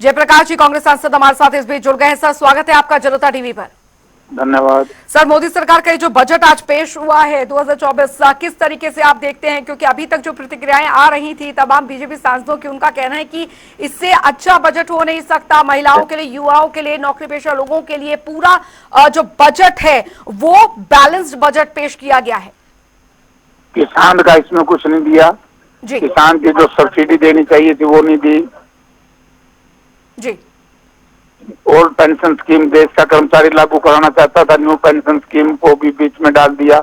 जयप्रकाश जी कांग्रेस सांसद हमारे साथ इस बीच जुड़ गए हैं। सर स्वागत है आपका जनता टीवी पर। धन्यवाद। सर मोदी सरकार का ये जो बजट आज पेश हुआ है 2024 किस तरीके से आप देखते हैं, क्योंकि अभी तक जो प्रतिक्रियाएं आ रही थी तमाम बीजेपी सांसदों की, उनका कहना है कि इससे अच्छा बजट हो नहीं सकता। महिलाओं के लिए, युवाओं के लिए, नौकरी पेशा लोगों के लिए पूरा जो बजट है वो बैलेंस्ड बजट पेश किया गया है। किसान का इसमें कुछ नहीं दिया जी किसान की जो सब्सिडी देनी चाहिए थी वो नहीं दी। जी ओल्ड पेंशन स्कीम देश का कर्मचारी लागू कराना चाहता था, न्यू पेंशन स्कीम को भी बीच में डाल दिया।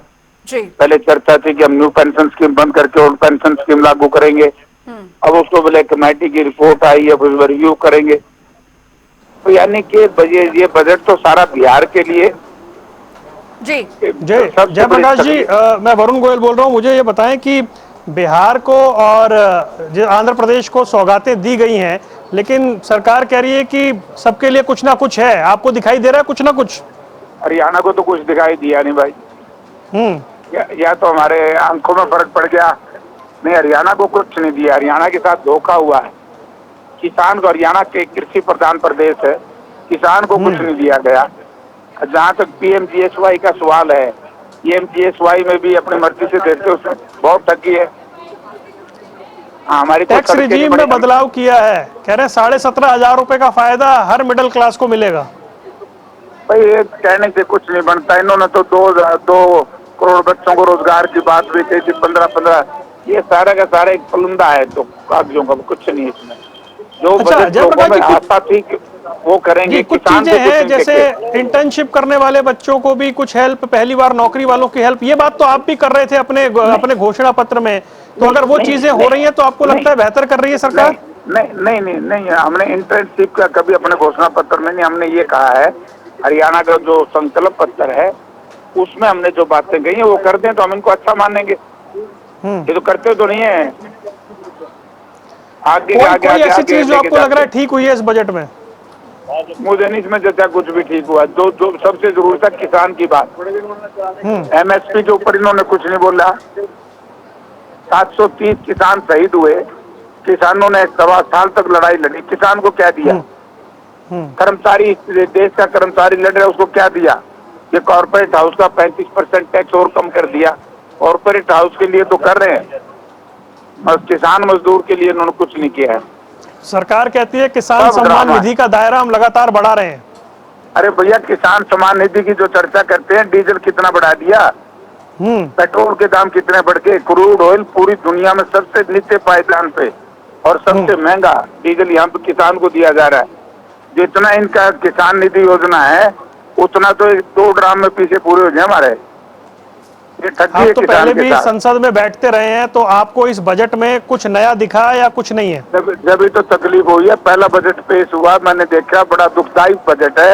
जी पहले चर्चा थी कि हम न्यू पेंशन स्कीम बंद करके ओल्ड पेंशन स्कीम लागू करेंगे। अब उसको बोले कमेटी की रिपोर्ट आई, अब उसमें रिव्यू करेंगे। तो यानी कि ये बजट तो सारा बिहार के लिए। जी जयप्रकाश जी, मैं वरुण गोयल बोल रहा हूँ। मुझे ये बताएं कि बिहार को और आंध्र प्रदेश को सौगातें दी गई हैं, लेकिन सरकार कह रही है कि सबके लिए कुछ ना कुछ है। आपको दिखाई दे रहा है कुछ ना कुछ? हरियाणा को तो कुछ दिखाई दिया नहीं भाई। या तो हमारे आंखों में फर्क पड़ गया। नहीं, हरियाणा को कुछ नहीं दिया। हरियाणा के साथ धोखा हुआ है किसान को। हरियाणा के कृषि प्रधान प्रदेश है, किसान को कुछ नहीं दिया गया। जहाँ तक पीएमजीएसवाई का सवाल है, पीएमजीएसवाई में भी अपनी मर्जी से देते, उसमें बहुत ठगी है। हमारी टैक्स रिजीम में बदलाव किया है, कह रहे हैं 17,500 रुपए का फायदा हर मिडिल क्लास को मिलेगा। भाई ये कहने से कुछ नहीं बनता। इन्होंने तो 2 करोड़ बच्चों को रोजगार की बात भी कही थी, 15-15। ये सारा का सारा एक पलंदा है, तो कागजों का कुछ नहीं इसमें। जो बजट लोगों में आशा थी वो करेंगे। कुछ चीजें हैं जैसे इंटर्नशिप करने वाले बच्चों को भी कुछ हेल्प, पहली बार नौकरी वालों की हेल्प, ये बात तो आप भी कर रहे थे अपने घोषणा पत्र में। तो अगर वो चीजें हो रही हैं तो आपको लगता है बेहतर कर रही है सरकार? नहीं, हमने इंटर्नशिप का कभी अपने घोषणा पत्र में नहीं। हमने ये कहा है, हरियाणा का जो संकल्प पत्र है उसमें हमने जो बातें कही है वो कर दें तो हम इनको अच्छा मानेंगे। ये तो करते तो नहीं है। कोई ऐसी चीज जो आपको लग रहा है ठीक हुई है इस बजट में? मुझे नहीं इसमें जैसा कुछ भी ठीक हुआ। जो सबसे जरूरी था किसान की बात। एमएसपी के ऊपर इन्होंने कुछ नहीं बोला। 730 किसान शहीद हुए। किसानों ने 1.25 साल तक लड़ाई लड़ी, किसान को क्या दिया? कर्मचारी, देश का कर्मचारी लड़ रहा है, उसको क्या दिया? ये कॉर्पोरेट हाउस का 35% टैक्स और कम कर दिया। कॉर्पोरेट हाउस के लिए तो कर रहे हैं, बस किसान मजदूर के लिए इन्होंने कुछ नहीं किया है। सरकार कहती है किसान सम्मान निधि का दायरा हम लगातार बढ़ा रहे हैं। अरे भैया, किसान सम्मान निधि की जो चर्चा करते हैं, डीजल कितना बढ़ा दिया, पेट्रोल के दाम कितने बढ़ गए। क्रूड ऑयल पूरी दुनिया में सबसे नीचे पायदान पे और सबसे महंगा डीजल यहाँ पे किसान को दिया जा रहा है। जितना इनका किसान निधि योजना है उतना तो 2 ड्राम में पीछे पूरे हो जाए हमारे। ये ठगी है। आप तो पहले भी संसद में बैठते रहे हैं, तो आपको इस बजट में कुछ नया दिखा या कुछ नहीं है? जब ही तो तकलीफ हुई है। पहला बजट पेश हुआ, मैंने देखा बड़ा दुखदायी बजट है।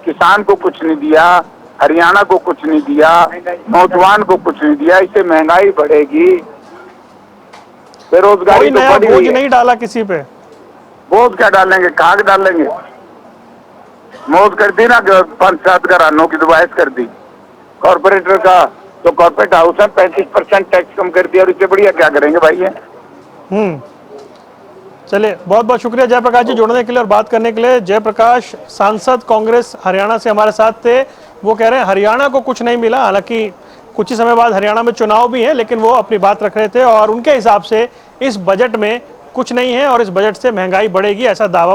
किसान को कुछ नहीं दिया, हरियाणा को कुछ नहीं दिया, नौजवान को कुछ नहीं दिया। इससे महंगाई बढ़ेगी, बेरोजगारी तो बढ़ी हुई है। नहीं डाला किसी पे? बोझ क्या डालेंगे, खाद डालेंगे। मौत कर दी ना, 5-7 घरानों की दुबाइश कर दी। कॉर्पोरेटर का तो कॉर्पोरेट हाउस है 35% टैक्स कम कर दिया, और इससे बढ़िया क्या करेंगे भाई ये। चलिए, बहुत बहुत शुक्रिया जयप्रकाश जी जुड़ने के लिए और बात करने के लिए। जयप्रकाश सांसद कांग्रेस हरियाणा से हमारे साथ थे। वो कह रहे हैं हरियाणा को कुछ नहीं मिला, हालांकि कुछ ही समय बाद हरियाणा में चुनाव भी है, लेकिन वो अपनी बात रख रहे थे और उनके हिसाब से इस बजट में कुछ नहीं है और इस बजट से महंगाई बढ़ेगी, ऐसा दावा